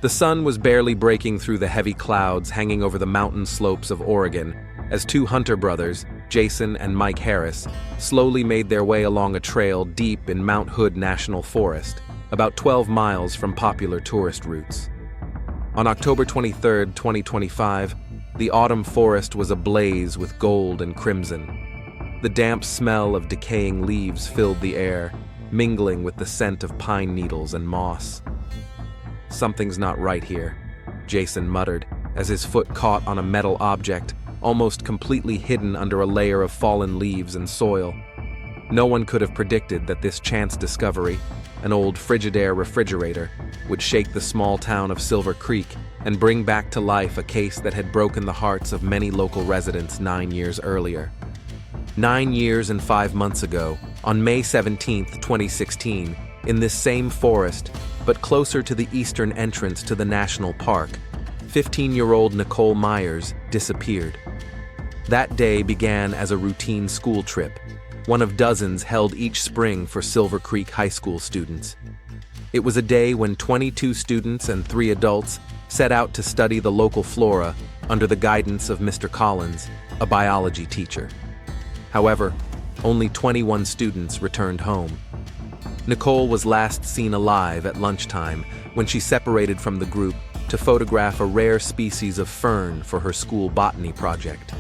The sun was barely breaking through the heavy clouds hanging over the mountain slopes of Oregon as two Hunter brothers, Jason and Mike Harris, slowly made their way along a trail deep in Mount Hood National Forest, about 12 miles from popular tourist routes. On October 23, 2025, the autumn forest was ablaze with gold and crimson. The damp smell of decaying leaves filled the air, mingling with the scent of pine needles and moss. "Something's not right here," Jason muttered as his foot caught on a metal object, almost completely hidden under a layer of fallen leaves and soil. No one could have predicted that this chance discovery, an old Frigidaire refrigerator, would shake the small town of Silver Creek and bring back to life a case that had broken the hearts of many local residents 9 years earlier. 9 years and 5 months ago, on May 17, 2016, in this same forest, but closer to the eastern entrance to the national park, 15-year-old Nicole Myers disappeared. That day began as a routine school trip, one of dozens held each spring for Silver Creek High School students. It was a day when 22 students and 3 adults set out to study the local flora under the guidance of Mr. Collins, a biology teacher. However, only 21 students returned home. Nicole was last seen alive at lunchtime when she separated from the group to photograph a rare species of fern for her school botany project.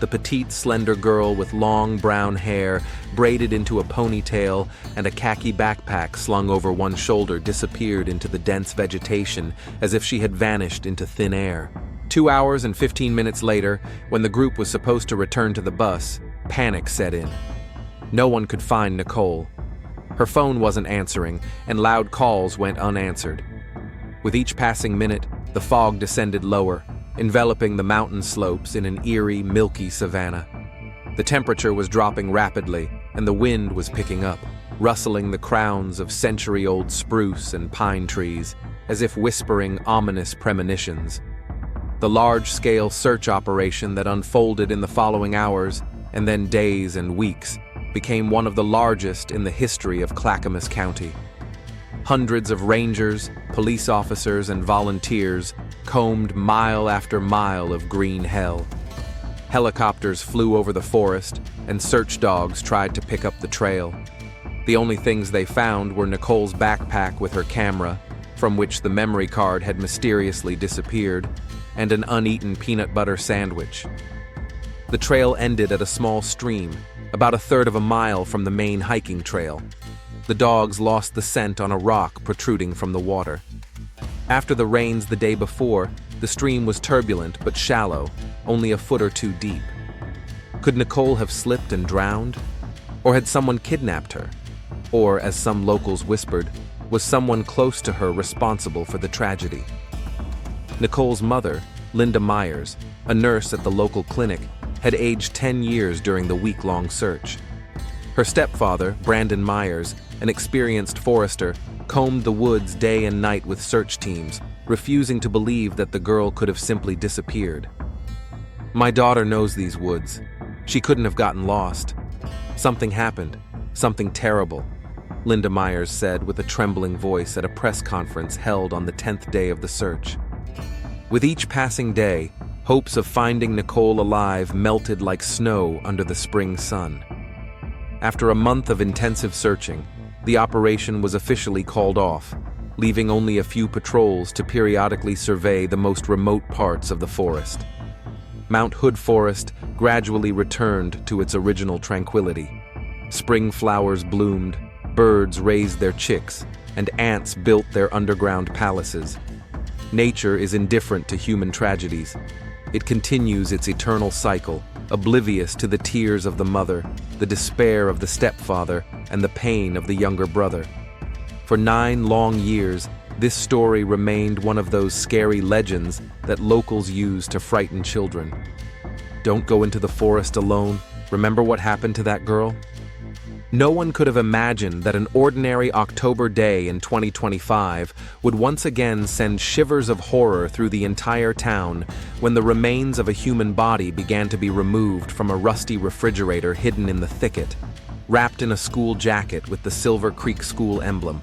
The petite, slender girl with long brown hair braided into a ponytail and a khaki backpack slung over one shoulder disappeared into the dense vegetation as if she had vanished into thin air. 2 hours and 15 minutes later, when the group was supposed to return to the bus, panic set in. No one could find Nicole. Her phone wasn't answering, and loud calls went unanswered. With each passing minute, the fog descended lower, enveloping the mountain slopes in an eerie, milky savanna. The temperature was dropping rapidly, and the wind was picking up, rustling the crowns of century-old spruce and pine trees, as if whispering ominous premonitions. The large-scale search operation that unfolded in the following hours, and then days and weeks, became one of the largest in the history of Clackamas County. Hundreds of rangers, police officers, and volunteers combed mile after mile of green hell. Helicopters flew over the forest, and search dogs tried to pick up the trail. The only things they found were Nicole's backpack with her camera, from which the memory card had mysteriously disappeared, and an uneaten peanut butter sandwich. The trail ended at a small stream, about 1/3 of a mile from the main hiking trail. The dogs lost the scent on a rock protruding from the water. After the rains the day before, the stream was turbulent but shallow, only a foot or two deep. Could Nicole have slipped and drowned? Or had someone kidnapped her? Or, as some locals whispered, was someone close to her responsible for the tragedy? Nicole's mother, Linda Myers, a nurse at the local clinic, had aged 10 years during the week-long search. Her stepfather, Brandon Myers, an experienced forester, combed the woods day and night with search teams, refusing to believe that the girl could have simply disappeared. "My daughter knows these woods. She couldn't have gotten lost. Something happened, something terrible," Linda Myers said with a trembling voice at a press conference held on the 10th day of the search. With each passing day, hopes of finding Nicole alive melted like snow under the spring sun. After a month of intensive searching, the operation was officially called off, leaving only a few patrols to periodically survey the most remote parts of the forest. Mount Hood Forest gradually returned to its original tranquility. Spring flowers bloomed, birds raised their chicks, and ants built their underground palaces. Nature is indifferent to human tragedies. It continues its eternal cycle, oblivious to the tears of the mother, the despair of the stepfather, and the pain of the younger brother. For 9 long years, this story remained one of those scary legends that locals use to frighten children. Don't go into the forest alone. Remember what happened to that girl? No one could have imagined that an ordinary October day in 2025 would once again send shivers of horror through the entire town when the remains of a human body began to be removed from a rusty refrigerator hidden in the thicket, wrapped in a school jacket with the Silver Creek School emblem.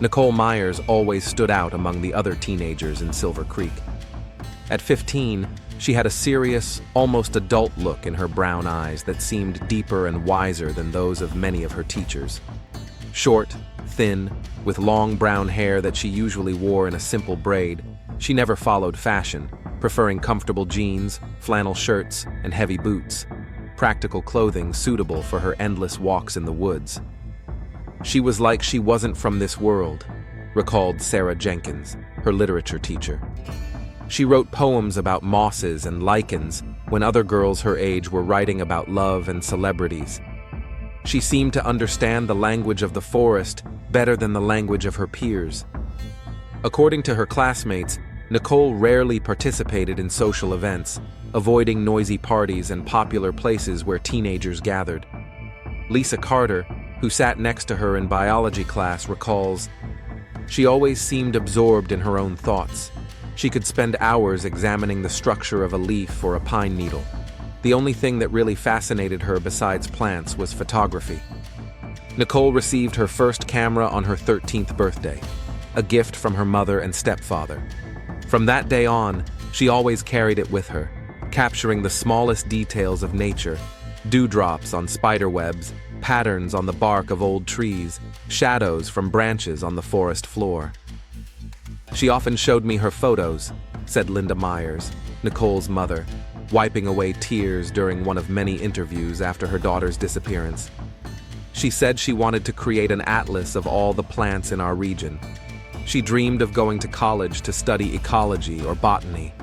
Nicole Myers always stood out among the other teenagers in Silver Creek. At 15, she had a serious, almost adult look in her brown eyes that seemed deeper and wiser than those of many of her teachers. Short, thin, with long brown hair that she usually wore in a simple braid, she never followed fashion, preferring comfortable jeans, flannel shirts, and heavy boots, practical clothing suitable for her endless walks in the woods. She was like she wasn't from this world, recalled Sarah Jenkins, her literature teacher. She wrote poems about mosses and lichens when other girls her age were writing about love and celebrities. She seemed to understand the language of the forest better than the language of her peers. According to her classmates, Nicole rarely participated in social events, avoiding noisy parties and popular places where teenagers gathered. Lisa Carter, who sat next to her in biology class, recalls, "She always seemed absorbed in her own thoughts. She could spend hours examining the structure of a leaf or a pine needle. The only thing that really fascinated her besides plants was photography." Nicole received her first camera on her 13th birthday, a gift from her mother and stepfather. From that day on, she always carried it with her, capturing the smallest details of nature, dewdrops on spider webs, patterns on the bark of old trees, shadows from branches on the forest floor. "She often showed me her photos," said Linda Myers, Nicole's mother, wiping away tears during one of many interviews after her daughter's disappearance. "She said she wanted to create an atlas of all the plants in our region. She dreamed of going to college to study ecology or botany."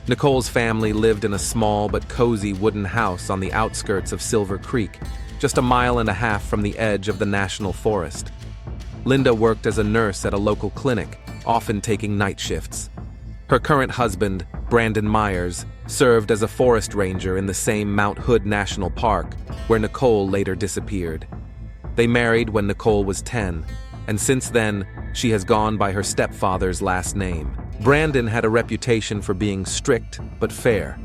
Nicole's family lived in a small but cozy wooden house on the outskirts of Silver Creek, just a mile and a half from the edge of the national forest. Linda worked as a nurse at a local clinic, often taking night shifts. Her current husband, Brandon Myers, served as a forest ranger in the same Mount Hood National Park, where Nicole later disappeared. They married when Nicole was 10, and since then, she has gone by her stepfather's last name. Brandon had a reputation for being strict but fair.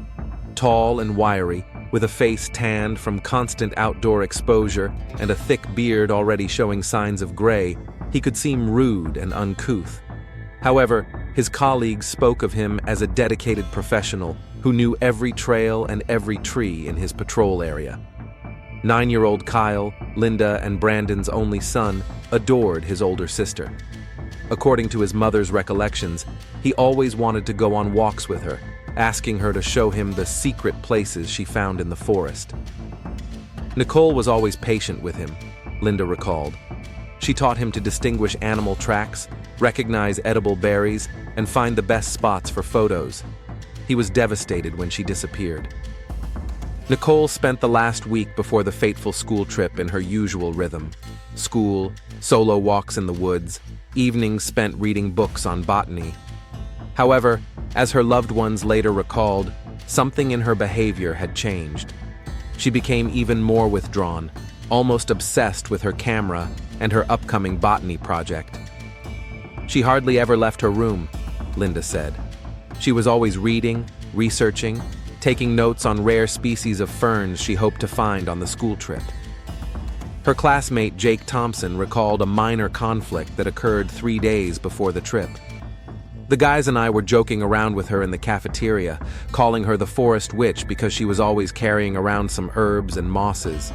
Tall and wiry, with a face tanned from constant outdoor exposure and a thick beard already showing signs of gray, he could seem rude and uncouth. However, his colleagues spoke of him as a dedicated professional who knew every trail and every tree in his patrol area. 9-year-old Kyle, Linda and Brandon's only son, adored his older sister. According to his mother's recollections, he always wanted to go on walks with her, asking her to show him the secret places she found in the forest. Nicole was always patient with him, Linda recalled. She taught him to distinguish animal tracks, recognize edible berries, and find the best spots for photos. He was devastated when she disappeared. Nicole spent the last week before the fateful school trip in her usual rhythm. School, solo walks in the woods, evenings spent reading books on botany. However, as her loved ones later recalled, something in her behavior had changed. She became even more withdrawn, almost obsessed with her camera and her upcoming botany project. "She hardly ever left her room," Linda said. "She was always reading, researching, taking notes on rare species of ferns she hoped to find on the school trip." Her classmate Jake Thompson recalled a minor conflict that occurred 3 days before the trip. "The guys and I were joking around with her in the cafeteria, calling her the forest witch because she was always carrying around some herbs and mosses.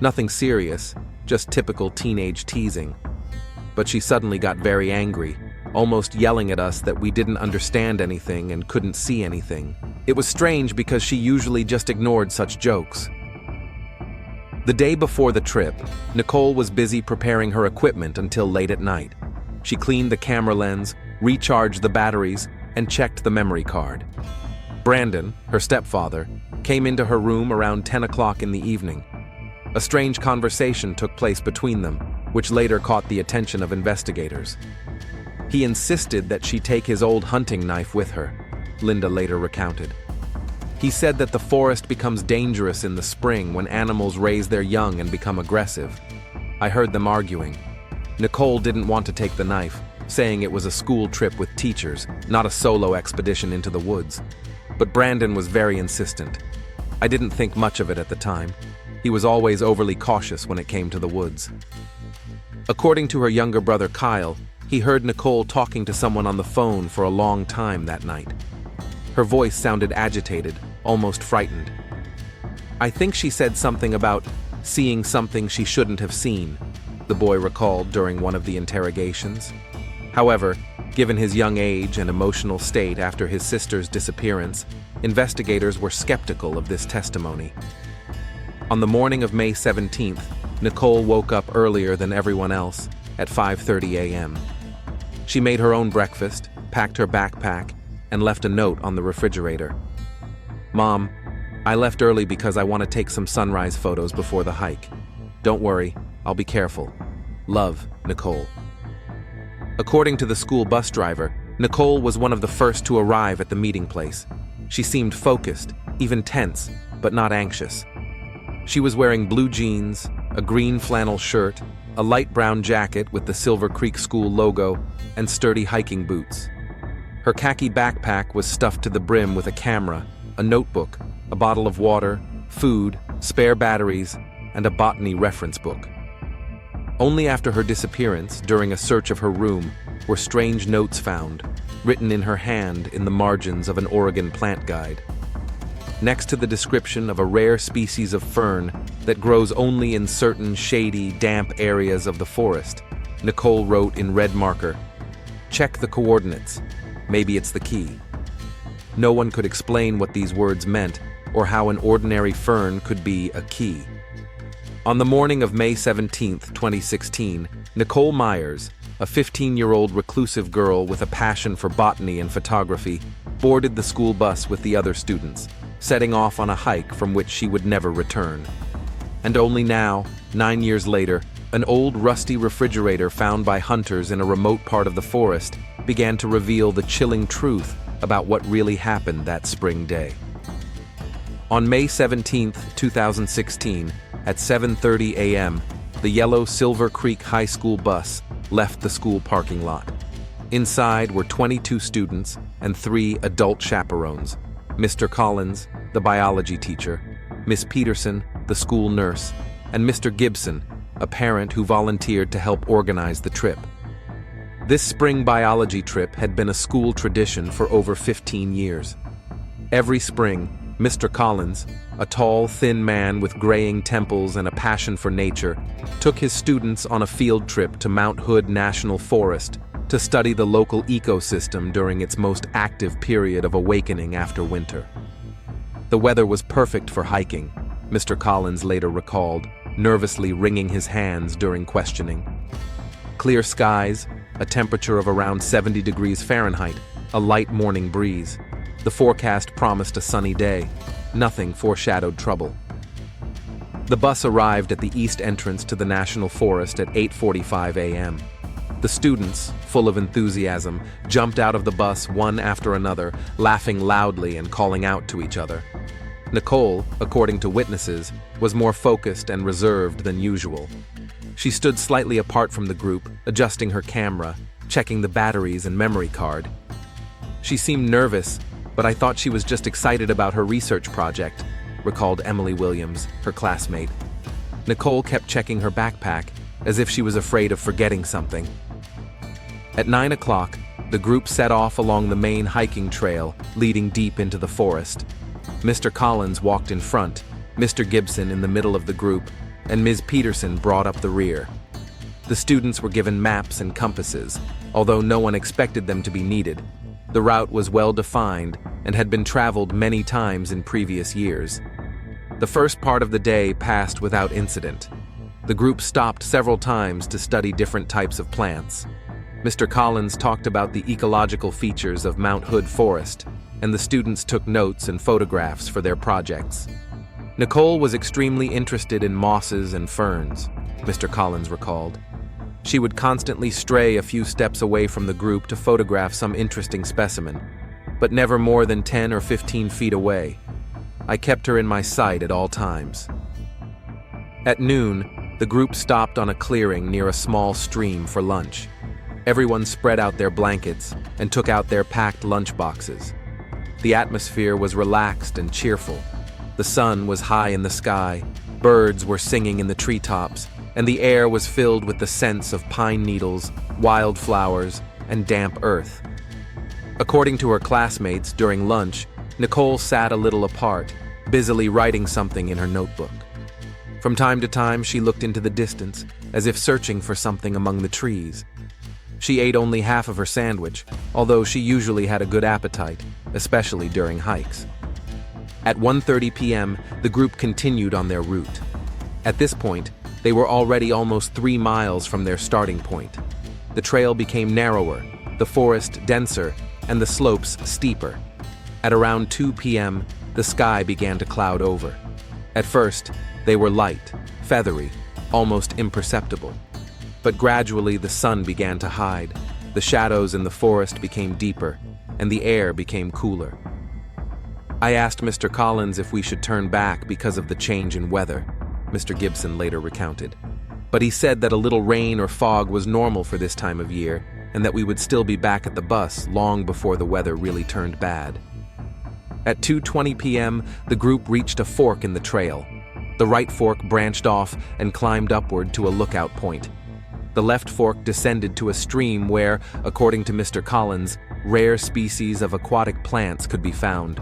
Nothing serious, just typical teenage teasing. But she suddenly got very angry, almost yelling at us that we didn't understand anything and couldn't see anything. It was strange because she usually just ignored such jokes." The day before the trip, Nicole was busy preparing her equipment until late at night. She cleaned the camera lens, recharged the batteries, and checked the memory card. Brandon, her stepfather, came into her room around 10 o'clock in the evening. A strange conversation took place between them, which later caught the attention of investigators. He insisted that she take his old hunting knife with her, Linda later recounted. He said that the forest becomes dangerous in the spring when animals raise their young and become aggressive. I heard them arguing. Nicole didn't want to take the knife, saying it was a school trip with teachers, not a solo expedition into the woods. But Brandon was very insistent. I didn't think much of it at the time. He was always overly cautious when it came to the woods. According to her younger brother Kyle, he heard Nicole talking to someone on the phone for a long time that night. Her voice sounded agitated, almost frightened. "I think she said something about seeing something she shouldn't have seen," the boy recalled during one of the interrogations. However, given his young age and emotional state after his sister's disappearance, investigators were skeptical of this testimony. On the morning of May 17th, Nicole woke up earlier than everyone else, at 5:30 a.m. She made her own breakfast, packed her backpack, and left a note on the refrigerator. "Mom, I left early because I want to take some sunrise photos before the hike. Don't worry, I'll be careful. Love, Nicole." According to the school bus driver, Nicole was one of the first to arrive at the meeting place. She seemed focused, even tense, but not anxious. She was wearing blue jeans, a green flannel shirt, a light brown jacket with the Silver Creek School logo, and sturdy hiking boots. Her khaki backpack was stuffed to the brim with a camera, a notebook, a bottle of water, food, spare batteries, and a botany reference book. Only after her disappearance, during a search of her room, were strange notes found, written in her hand in the margins of an Oregon plant guide. Next to the description of a rare species of fern that grows only in certain shady, damp areas of the forest, Nicole wrote in red marker, "Check the coordinates. Maybe it's the key." No one could explain what these words meant or how an ordinary fern could be a key. On the morning of May 17th, 2016, Nicole Myers, a 15-year-old reclusive girl with a passion for botany and photography, boarded the school bus with the other students, setting off on a hike from which she would never return. And only now, 9 years later, an old rusty refrigerator found by hunters in a remote part of the forest began to reveal the chilling truth about what really happened that spring day. On May 17th, 2016, at 7:30 a.m., the yellow Silver Creek High School bus left the school parking lot. Inside were 22 students and 3 adult chaperones: Mr. Collins, the biology teacher, Miss Peterson, the school nurse, and Mr. Gibson, a parent who volunteered to help organize the trip. This spring biology trip had been a school tradition for over 15 years. Every spring, Mr. Collins, a tall, thin man with graying temples and a passion for nature, took his students on a field trip to Mount Hood National Forest to study the local ecosystem during its most active period of awakening after winter. The weather was perfect for hiking, Mr. Collins later recalled, nervously wringing his hands during questioning. Clear skies, a temperature of around 70 degrees Fahrenheit, a light morning breeze. The forecast promised a sunny day. Nothing foreshadowed trouble. The bus arrived at the east entrance to the National Forest at 8:45 a.m. The students, full of enthusiasm, jumped out of the bus one after another, laughing loudly and calling out to each other. Nicole, according to witnesses, was more focused and reserved than usual. She stood slightly apart from the group, adjusting her camera, checking the batteries and memory card. She seemed nervous, but I thought she was just excited about her research project, recalled Emily Williams, her classmate. Nicole kept checking her backpack, as if she was afraid of forgetting something. At 9 o'clock, the group set off along the main hiking trail, leading deep into the forest. Mr. Collins walked in front, Mr. Gibson in the middle of the group, and Ms. Peterson brought up the rear. The students were given maps and compasses, although no one expected them to be needed. The route was well defined and had been traveled many times in previous years. The first part of the day passed without incident. The group stopped several times to study different types of plants. Mr. Collins talked about the ecological features of Mount Hood Forest, and the students took notes and photographs for their projects. Nicole was extremely interested in mosses and ferns, Mr. Collins recalled. She would constantly stray a few steps away from the group to photograph some interesting specimen, but never more than 10 or 15 feet away. I kept her in my sight at all times. At noon, the group stopped on a clearing near a small stream for lunch. Everyone spread out their blankets and took out their packed lunch boxes. The atmosphere was relaxed and cheerful. The sun was high in the sky, birds were singing in the treetops, and the air was filled with the scents of pine needles, wildflowers, and damp earth. According to her classmates, during lunch, Nicole sat a little apart, busily writing something in her notebook. From time to time, she looked into the distance, as if searching for something among the trees. She ate only half of her sandwich, although she usually had a good appetite, especially during hikes. At 1:30 p.m., the group continued on their route. At this point, they were already almost 3 miles from their starting point. The trail became narrower, the forest denser, and the slopes steeper. At around 2 p.m., the sky began to cloud over. At first, they were light, feathery, almost imperceptible. But gradually the sun began to hide, the shadows in the forest became deeper, and the air became cooler. I asked Mr. Collins if we should turn back because of the change in weather, Mr. Gibson later recounted. But he said that a little rain or fog was normal for this time of year, and that we would still be back at the bus long before the weather really turned bad. At 2:20 p.m., the group reached a fork in the trail. The right fork branched off and climbed upward to a lookout point. The left fork descended to a stream where, according to Mr. Collins, rare species of aquatic plants could be found.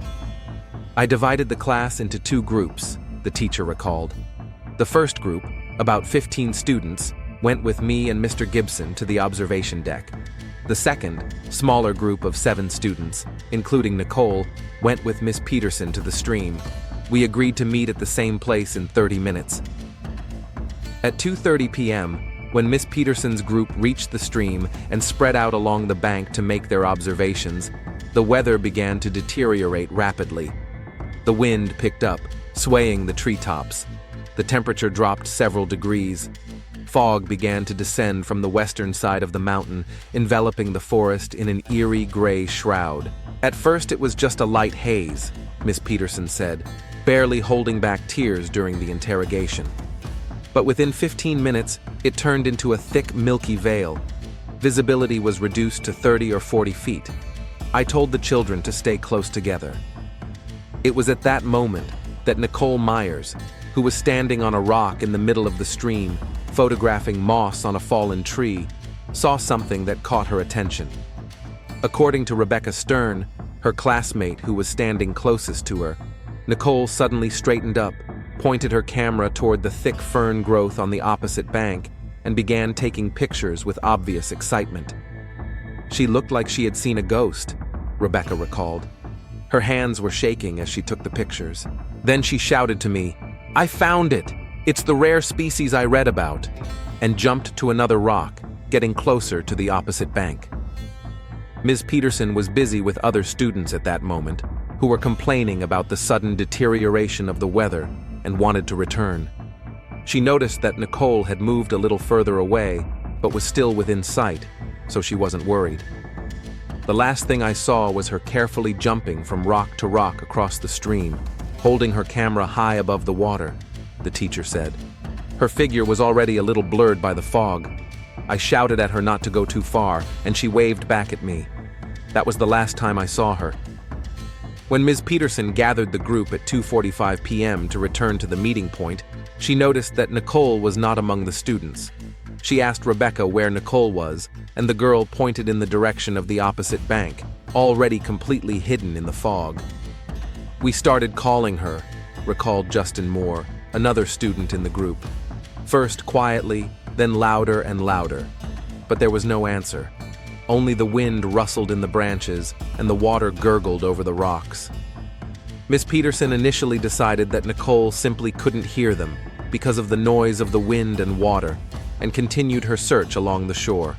I divided the class into 2 groups, the teacher recalled. The first group, about 15 students, went with me and Mr. Gibson to the observation deck. The second, smaller group of 7 students, including Nicole, went with Miss Peterson to the stream. We agreed to meet at the same place in 30 minutes. At 2:30 p.m., when Miss Peterson's group reached the stream and spread out along the bank to make their observations, the weather began to deteriorate rapidly. The wind picked up, swaying the treetops. The temperature dropped several degrees. Fog began to descend from the western side of the mountain, enveloping the forest in an eerie gray shroud. At first it was just a light haze, Miss Peterson said, barely holding back tears during the interrogation. But within 15 minutes, it turned into a thick, milky veil. Visibility was reduced to 30 or 40 feet. I told the children to stay close together. It was at that moment that Nicole Myers, who was standing on a rock in the middle of the stream, photographing moss on a fallen tree, saw something that caught her attention. According to Rebecca Stern, her classmate who was standing closest to her, Nicole suddenly straightened up, pointed her camera toward the thick fern growth on the opposite bank, and began taking pictures with obvious excitement. She looked like she had seen a ghost, Rebecca recalled. Her hands were shaking as she took the pictures. Then she shouted to me, "I found it! It's the rare species I read about," and jumped to another rock, getting closer to the opposite bank. Ms. Peterson was busy with other students at that moment, who were complaining about the sudden deterioration of the weather and wanted to return. She noticed that Nicole had moved a little further away, but was still within sight, so she wasn't worried. The last thing I saw was her carefully jumping from rock to rock across the stream, holding her camera high above the water, the teacher said. Her figure was already a little blurred by the fog. I shouted at her not to go too far, and she waved back at me. That was the last time I saw her. When Ms. Peterson gathered the group at 2:45 p.m. to return to the meeting point, she noticed that Nicole was not among the students. She asked Rebecca where Nicole was, and the girl pointed in the direction of the opposite bank, already completely hidden in the fog. "We started calling her," recalled Justin Moore, another student in the group. First quietly, then louder and louder. But there was no answer. Only the wind rustled in the branches and the water gurgled over the rocks. Miss Peterson initially decided that Nicole simply couldn't hear them because of the noise of the wind and water, and continued her search along the shore.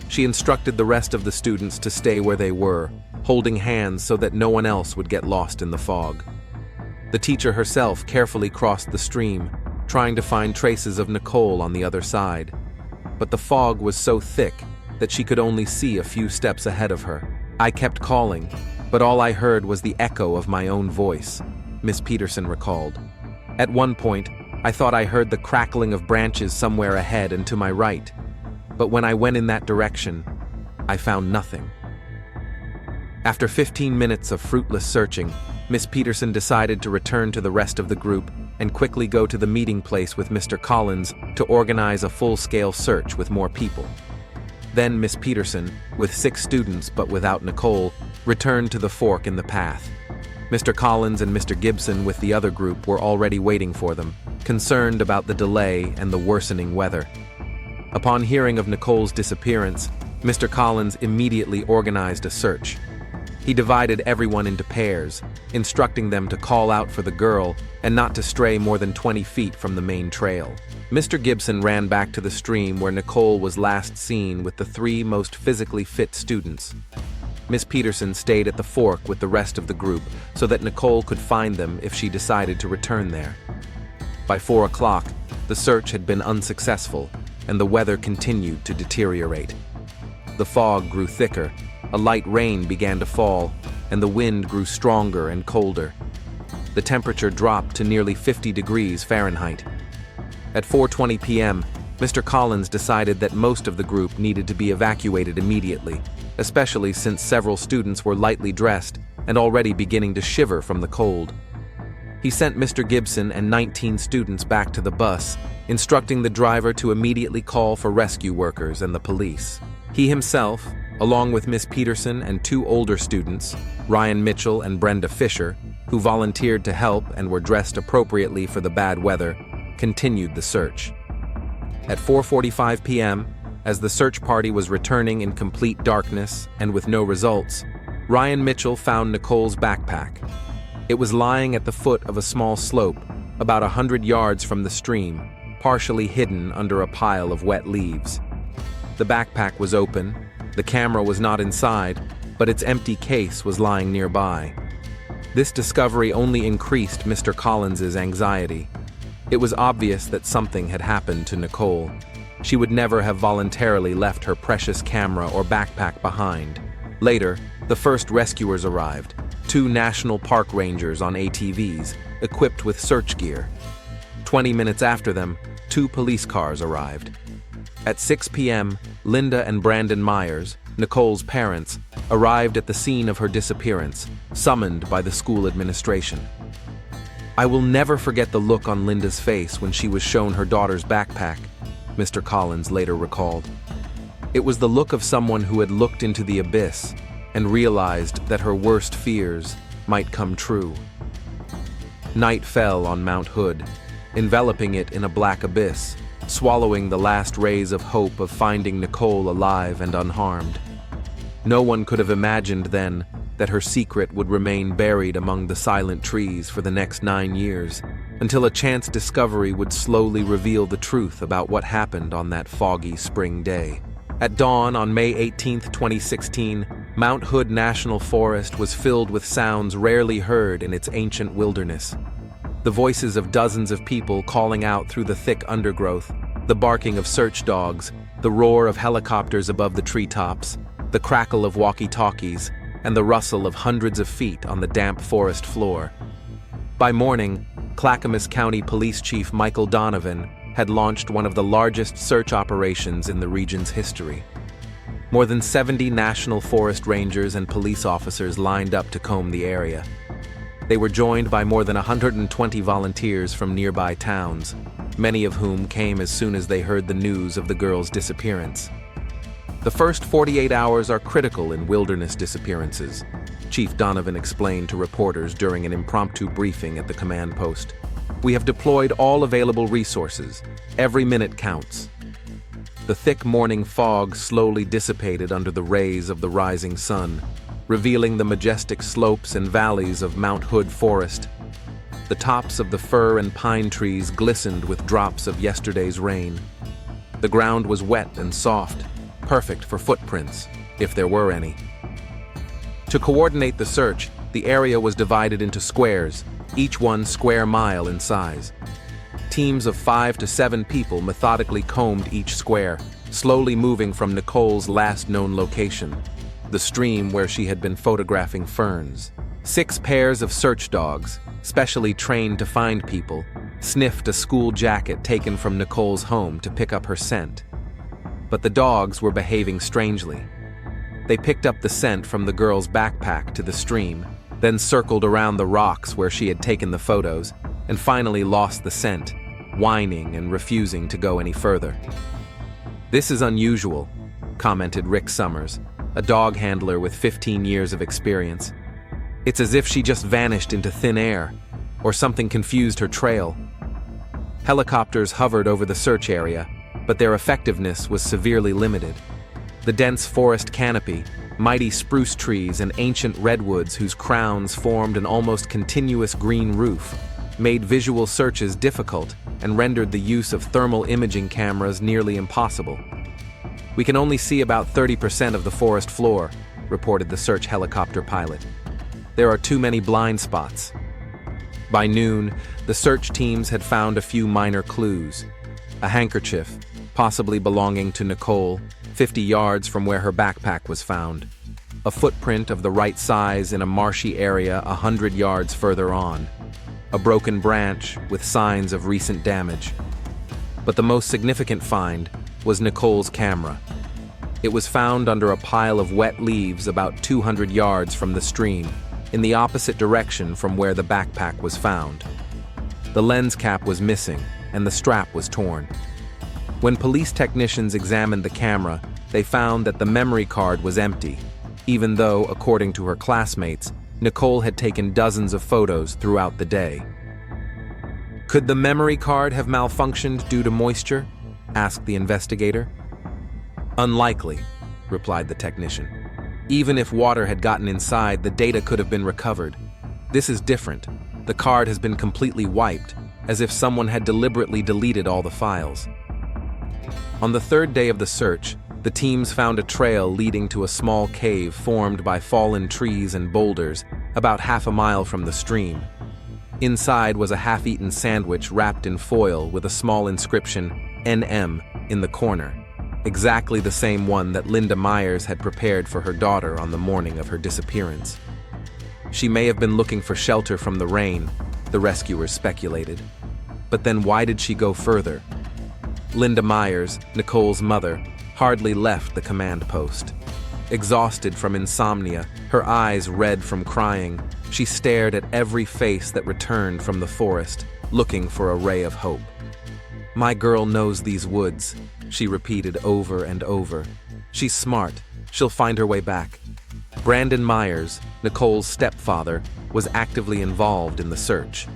She instructed the rest of the students to stay where they were, holding hands so that no one else would get lost in the fog. The teacher herself carefully crossed the stream, trying to find traces of Nicole on the other side. But the fog was so thick that she could only see a few steps ahead of her. I kept calling, but all I heard was the echo of my own voice, Miss Peterson recalled. At one point, I thought I heard the crackling of branches somewhere ahead and to my right, but when I went in that direction, I found nothing. After 15 minutes of fruitless searching, Miss Peterson decided to return to the rest of the group and quickly go to the meeting place with Mr. Collins to organize a full-scale search with more people. Then Miss Peterson, with 6 students but without Nicole, returned to the fork in the path. Mr. Collins and Mr. Gibson with the other group were already waiting for them, concerned about the delay and the worsening weather. Upon hearing of Nicole's disappearance, Mr. Collins immediately organized a search. He divided everyone into pairs, instructing them to call out for the girl and not to stray more than 20 feet from the main trail. Mr. Gibson ran back to the stream where Nicole was last seen with the 3 most physically fit students. Miss Peterson stayed at the fork with the rest of the group so that Nicole could find them if she decided to return there. By 4 o'clock, the search had been unsuccessful, and the weather continued to deteriorate. The fog grew thicker, a light rain began to fall, and the wind grew stronger and colder. The temperature dropped to nearly 50 degrees Fahrenheit. At 4:20 p.m., Mr. Collins decided that most of the group needed to be evacuated immediately, especially since several students were lightly dressed and already beginning to shiver from the cold. He sent Mr. Gibson and 19 students back to the bus, instructing the driver to immediately call for rescue workers and the police. He himself, along with Miss Peterson and 2 older students, Ryan Mitchell and Brenda Fisher, who volunteered to help and were dressed appropriately for the bad weather, continued the search. At 4:45 p.m., as the search party was returning in complete darkness and with no results, Ryan Mitchell found Nicole's backpack. It was lying at the foot of a small slope, about 100 yards from the stream, partially hidden under a pile of wet leaves. The backpack was open, the camera was not inside, but its empty case was lying nearby. This discovery only increased Mr. Collins's anxiety. It was obvious that something had happened to Nicole. She would never have voluntarily left her precious camera or backpack behind. Later, the first rescuers arrived, 2 National Park Rangers on ATVs, equipped with search gear. 20 minutes after them, 2 police cars arrived. At 6 p.m., Linda and Brandon Myers, Nicole's parents, arrived at the scene of her disappearance, summoned by the school administration. "I will never forget the look on Linda's face when she was shown her daughter's backpack," Mr. Collins later recalled. "It was the look of someone who had looked into the abyss and realized that her worst fears might come true." Night fell on Mount Hood, enveloping it in a black abyss, swallowing the last rays of hope of finding Nicole alive and unharmed. No one could have imagined then that her secret would remain buried among the silent trees for the next 9 years, until a chance discovery would slowly reveal the truth about what happened on that foggy spring day. At dawn on May 18, 2016, Mount Hood National Forest was filled with sounds rarely heard in its ancient wilderness. The voices of dozens of people calling out through the thick undergrowth, the barking of search dogs, the roar of helicopters above the treetops, the crackle of walkie-talkies, and the rustle of hundreds of feet on the damp forest floor. By morning, Clackamas County Police Chief Michael Donovan had launched one of the largest search operations in the region's history. More than 70 National Forest Rangers and police officers lined up to comb the area. They were joined by more than 120 volunteers from nearby towns, many of whom came as soon as they heard the news of the girl's disappearance. The first 48 hours are critical in wilderness disappearances, Chief Donovan explained to reporters during an impromptu briefing at the command post. "We have deployed all available resources. Every minute counts." The thick morning fog slowly dissipated under the rays of the rising sun, revealing the majestic slopes and valleys of Mount Hood Forest. The tops of the fir and pine trees glistened with drops of yesterday's rain. The ground was wet and soft, perfect for footprints, if there were any. To coordinate the search, the area was divided into squares, each 1 square mile in size. Teams of 5 to 7 people methodically combed each square, slowly moving from Nicole's last known location, the stream where she had been photographing ferns. 6 pairs of search dogs, specially trained to find people, sniffed a school jacket taken from Nicole's home to pick up her scent. But the dogs were behaving strangely. They picked up the scent from the girl's backpack to the stream, then circled around the rocks where she had taken the photos, and finally lost the scent, whining and refusing to go any further. "This is unusual," commented Rick Summers, a dog handler with 15 years of experience. "It's as if she just vanished into thin air, or something confused her trail." Helicopters hovered over the search area, but their effectiveness was severely limited. The dense forest canopy, mighty spruce trees and ancient redwoods whose crowns formed an almost continuous green roof, made visual searches difficult and rendered the use of thermal imaging cameras nearly impossible. "We can only see about 30% of the forest floor," reported the search helicopter pilot. "There are too many blind spots." By noon, the search teams had found a few minor clues. A handkerchief, possibly belonging to Nicole, 50 yards from where her backpack was found. A footprint of the right size in a marshy area 100 yards further on. A broken branch with signs of recent damage. But the most significant find was Nicole's camera. It was found under a pile of wet leaves about 200 yards from the stream, in the opposite direction from where the backpack was found. The lens cap was missing, and the strap was torn. When police technicians examined the camera, they found that the memory card was empty, even though, according to her classmates, Nicole had taken dozens of photos throughout the day. "Could the memory card have malfunctioned due to moisture?" asked the investigator. "Unlikely," replied the technician. "Even if water had gotten inside, the data could have been recovered. This is different. The card has been completely wiped, as if someone had deliberately deleted all the files." On the third day of the search, the teams found a trail leading to a small cave formed by fallen trees and boulders about half a mile from the stream. Inside was a half-eaten sandwich wrapped in foil with a small inscription, NM, in the corner, exactly the same one that Linda Myers had prepared for her daughter on the morning of her disappearance. She may have been looking for shelter from the rain, the rescuers speculated. But then why did she go further? Linda Myers, Nicole's mother, hardly left the command post. Exhausted from insomnia, her eyes red from crying, she stared at every face that returned from the forest, looking for a ray of hope. "My girl knows these woods," she repeated over and over. "She's smart. She'll find her way back." Brandon Myers, Nicole's stepfather, was actively involved in the search.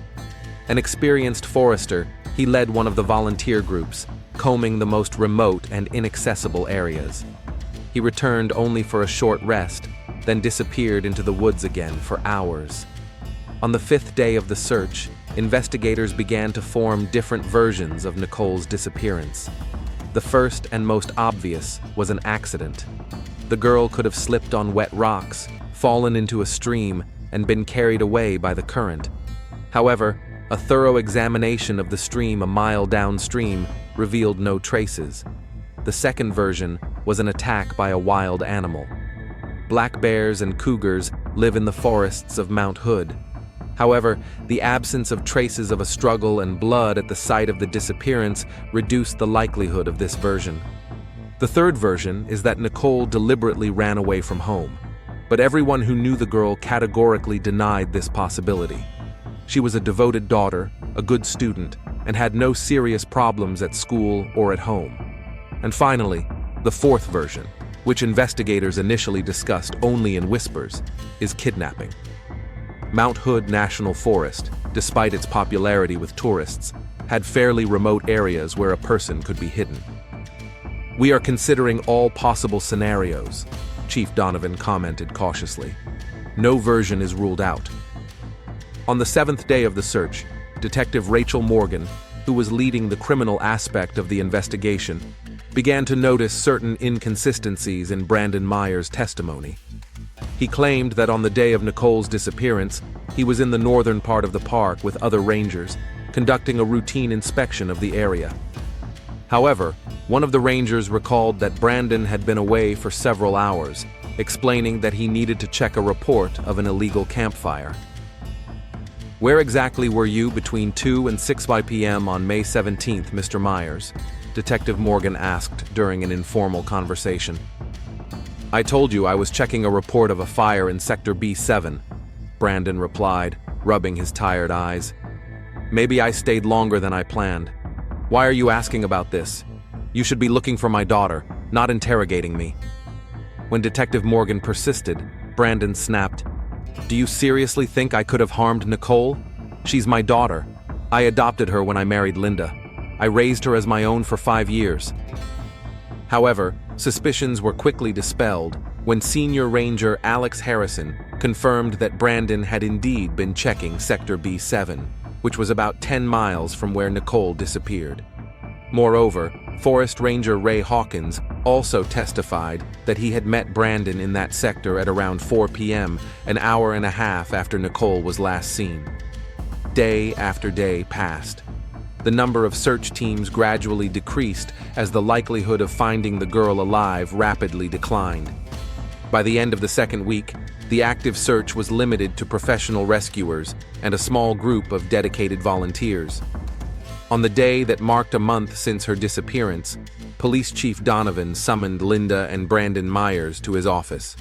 An experienced forester, he led one of the volunteer groups, combing the most remote and inaccessible areas. He returned only for a short rest, then disappeared into the woods again for hours. On the 5th day of the search, investigators began to form different versions of Nicole's disappearance. The first and most obvious was an accident. The girl could have slipped on wet rocks, fallen into a stream, and been carried away by the current. However, a thorough examination of the stream a mile downstream revealed no traces. The second version was an attack by a wild animal. Black bears and cougars live in the forests of Mount Hood. However, the absence of traces of a struggle and blood at the site of the disappearance reduced the likelihood of this version. The third version is that Nicole deliberately ran away from home, but everyone who knew the girl categorically denied this possibility. She was a devoted daughter, a good student, and had no serious problems at school or at home. And finally, the fourth version, which investigators initially discussed only in whispers, is kidnapping. Mount Hood National Forest, despite its popularity with tourists, had fairly remote areas where a person could be hidden. "We are considering all possible scenarios," Chief Donovan commented cautiously. "No version is ruled out." On the 7th day of the search, Detective Rachel Morgan, who was leading the criminal aspect of the investigation, began to notice certain inconsistencies in Brandon Myers' testimony. He claimed that on the day of Nicole's disappearance, he was in the northern part of the park with other rangers, conducting a routine inspection of the area. However, one of the rangers recalled that Brandon had been away for several hours, explaining that he needed to check a report of an illegal campfire. "Where exactly were you between 2 and 6 p.m. on May 17th, Mr. Myers?" Detective Morgan asked during an informal conversation. "I told you I was checking a report of a fire in Sector B7, Brandon replied, rubbing his tired eyes. Maybe I stayed longer than I planned. Why are you asking about this? You should be looking for my daughter, not interrogating me." When Detective Morgan persisted, Brandon snapped, "Do you seriously think I could have harmed Nicole? She's my daughter. I adopted her when I married Linda. I raised her as my own for 5 years." However, suspicions were quickly dispelled when Senior Ranger Alex Harrison confirmed that Brandon had indeed been checking Sector B7, which was about 10 miles from where Nicole disappeared. Moreover, Forest Ranger Ray Hawkins also testified that he had met Brandon in that sector at around 4 p.m., an hour and a half after Nicole was last seen. Day after day passed. The number of search teams gradually decreased as the likelihood of finding the girl alive rapidly declined. By the end of the second week, the active search was limited to professional rescuers and a small group of dedicated volunteers. On the day that marked a month since her disappearance, Police Chief Donovan summoned Linda and Brandon Myers to his office.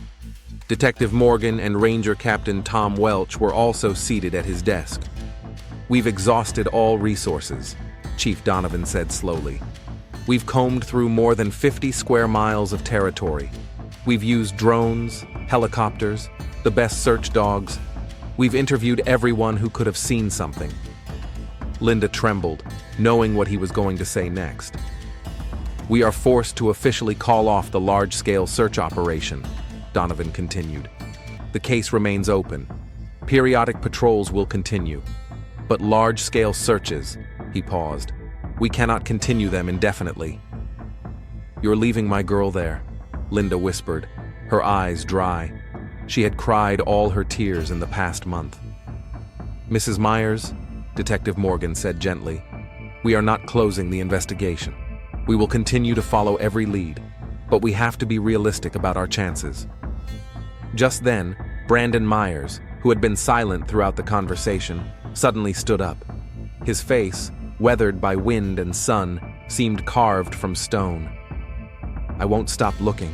Detective Morgan and Ranger Captain Tom Welch were also seated at his desk. "We've exhausted all resources," Chief Donovan said slowly. "We've combed through more than 50 square miles of territory. We've used drones, helicopters, the best search dogs. We've interviewed everyone who could have seen something." Linda trembled, knowing what he was going to say next. "We are forced to officially call off the large-scale search operation," Donovan continued. "The case remains open. Periodic patrols will continue. But large-scale searches," he paused, "we cannot continue them indefinitely." "You're leaving my girl there," Linda whispered, her eyes dry. She had cried all her tears in the past month. "Mrs. Myers," Detective Morgan said gently, "we are not closing the investigation. We will continue to follow every lead, but we have to be realistic about our chances." Just then, Brandon Myers, who had been silent throughout the conversation, suddenly stood up. His face, weathered by wind and sun, seemed carved from stone. "I won't stop looking,"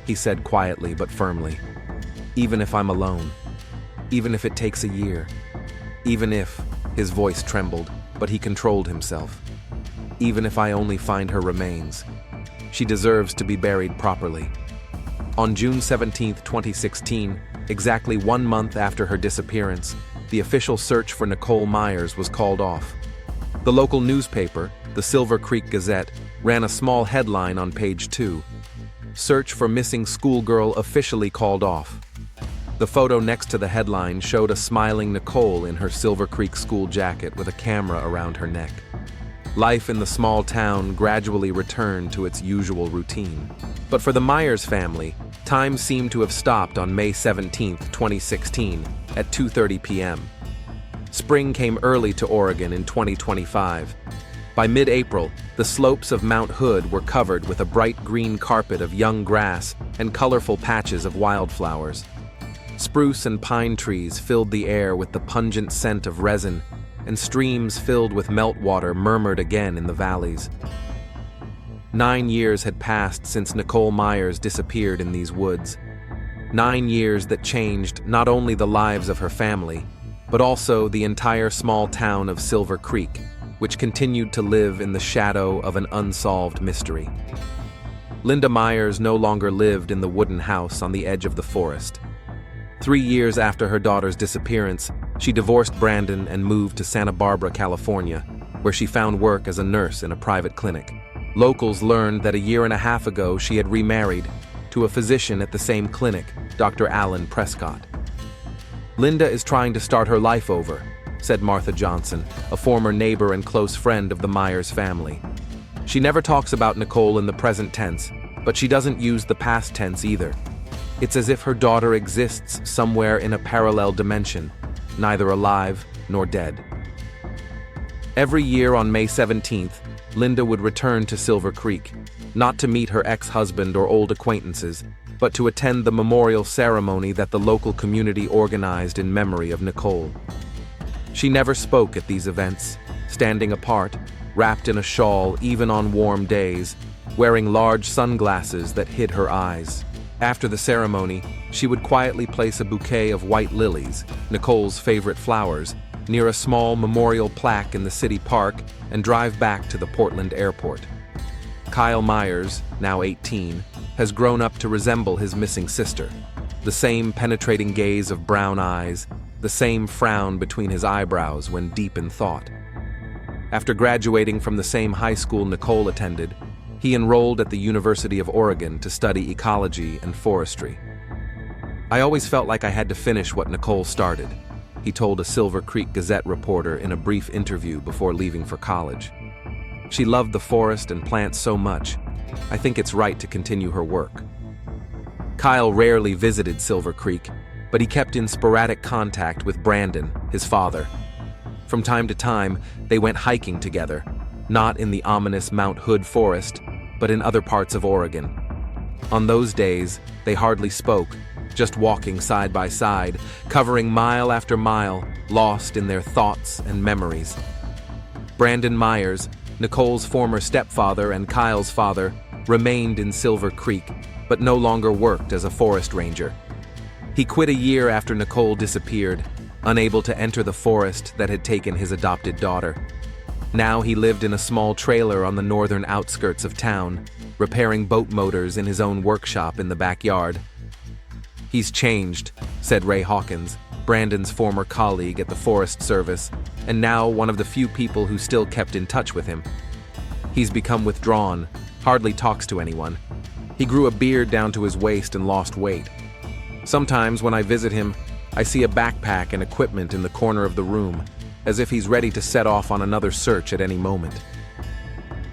he said quietly but firmly. "Even if I'm alone. Even if it takes a year. Even if," his voice trembled, but he controlled himself. "Even if I only find her remains. She deserves to be buried properly." On June 17, 2016, exactly 1 month after her disappearance, the official search for Nicole Myers was called off. The local newspaper, the Silver Creek Gazette, ran a small headline on page 2. "Search for missing schoolgirl officially called off." The photo next to the headline showed a smiling Nicole in her Silver Creek school jacket with a camera around her neck. Life in the small town gradually returned to its usual routine. But for the Myers family, time seemed to have stopped on May 17, 2016, at 2:30 p.m. Spring came early to Oregon in 2025. By mid-April, the slopes of Mount Hood were covered with a bright green carpet of young grass and colorful patches of wildflowers. Spruce and pine trees filled the air with the pungent scent of resin, and streams filled with meltwater murmured again in the valleys. 9 years had passed since Nicole Myers disappeared in these woods. 9 years that changed not only the lives of her family, but also the entire small town of Silver Creek, which continued to live in the shadow of an unsolved mystery. Linda Myers no longer lived in the wooden house on the edge of the forest. 3 years after her daughter's disappearance, she divorced Brandon and moved to Santa Barbara, California, where she found work as a nurse in a private clinic. Locals learned that a year and a half ago she had remarried to a physician at the same clinic, Dr. Alan Prescott. "Linda is trying to start her life over," said Martha Johnson, a former neighbor and close friend of the Myers family. "She never talks about Nicole in the present tense, but she doesn't use the past tense either. It's as if her daughter exists somewhere in a parallel dimension, neither alive nor dead." Every year on May 17th, Linda would return to Silver Creek, not to meet her ex-husband or old acquaintances, but to attend the memorial ceremony that the local community organized in memory of Nicole. She never spoke at these events, standing apart, wrapped in a shawl even on warm days, wearing large sunglasses that hid her eyes. After the ceremony, she would quietly place a bouquet of white lilies, Nicole's favorite flowers, near a small memorial plaque in the city park, and drive back to the Portland airport. Kyle Myers, now 18, has grown up to resemble his missing sister. The same penetrating gaze of brown eyes, the same frown between his eyebrows when deep in thought. After graduating from the same high school Nicole attended, he enrolled at the University of Oregon to study ecology and forestry. "I always felt like I had to finish what Nicole started," he told a Silver Creek Gazette reporter in a brief interview before leaving for college. "She loved the forest and plants so much. I think it's right to continue her work." Kyle rarely visited Silver Creek, but he kept in sporadic contact with Brandon, his father. From time to time, they went hiking together, not in the ominous Mount Hood forest, but in other parts of Oregon. On those days, they hardly spoke, just walking side by side, covering mile after mile, lost in their thoughts and memories. Brandon Myers, Nicole's former stepfather and Kyle's father, remained in Silver Creek, but no longer worked as a forest ranger. He quit a year after Nicole disappeared, unable to enter the forest that had taken his adopted daughter. Now he lived in a small trailer on the northern outskirts of town, repairing boat motors in his own workshop in the backyard. "He's changed," said Ray Hawkins, Brandon's former colleague at the Forest Service, and now one of the few people who still kept in touch with him. "He's become withdrawn, hardly talks to anyone. He grew a beard down to his waist and lost weight. Sometimes when I visit him, I see a backpack and equipment in the corner of the room, as if he's ready to set off on another search at any moment."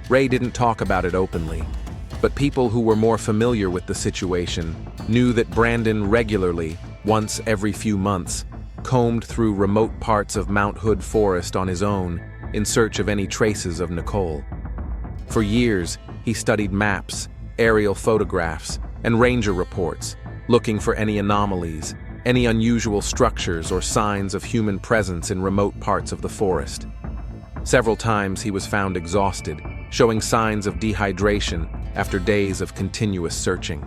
Ray didn't talk about it openly, but people who were more familiar with the situation knew that Brandon regularly, once every few months, combed through remote parts of Mount Hood Forest on his own in search of any traces of Nicole. For years, he studied maps, aerial photographs, and ranger reports, looking for any anomalies, any unusual structures or signs of human presence in remote parts of the forest. Several times he was found exhausted, showing signs of dehydration after days of continuous searching.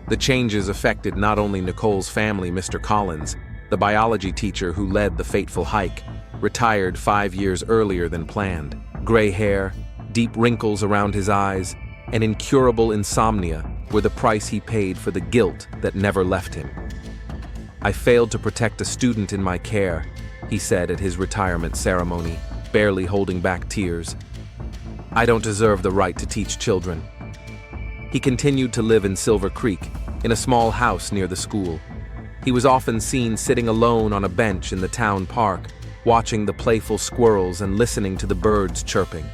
The changes affected not only Nicole's family. Mr. Collins, the biology teacher who led the fateful hike, retired 5 years earlier than planned. Gray hair, deep wrinkles around his eyes, and incurable insomnia were the price he paid for the guilt that never left him. "I failed to protect a student in my care," he said at his retirement ceremony, barely holding back tears. "I don't deserve the right to teach children." He continued to live in Silver Creek, in a small house near the school. He was often seen sitting alone on a bench in the town park, watching the playful squirrels and listening to the birds chirping.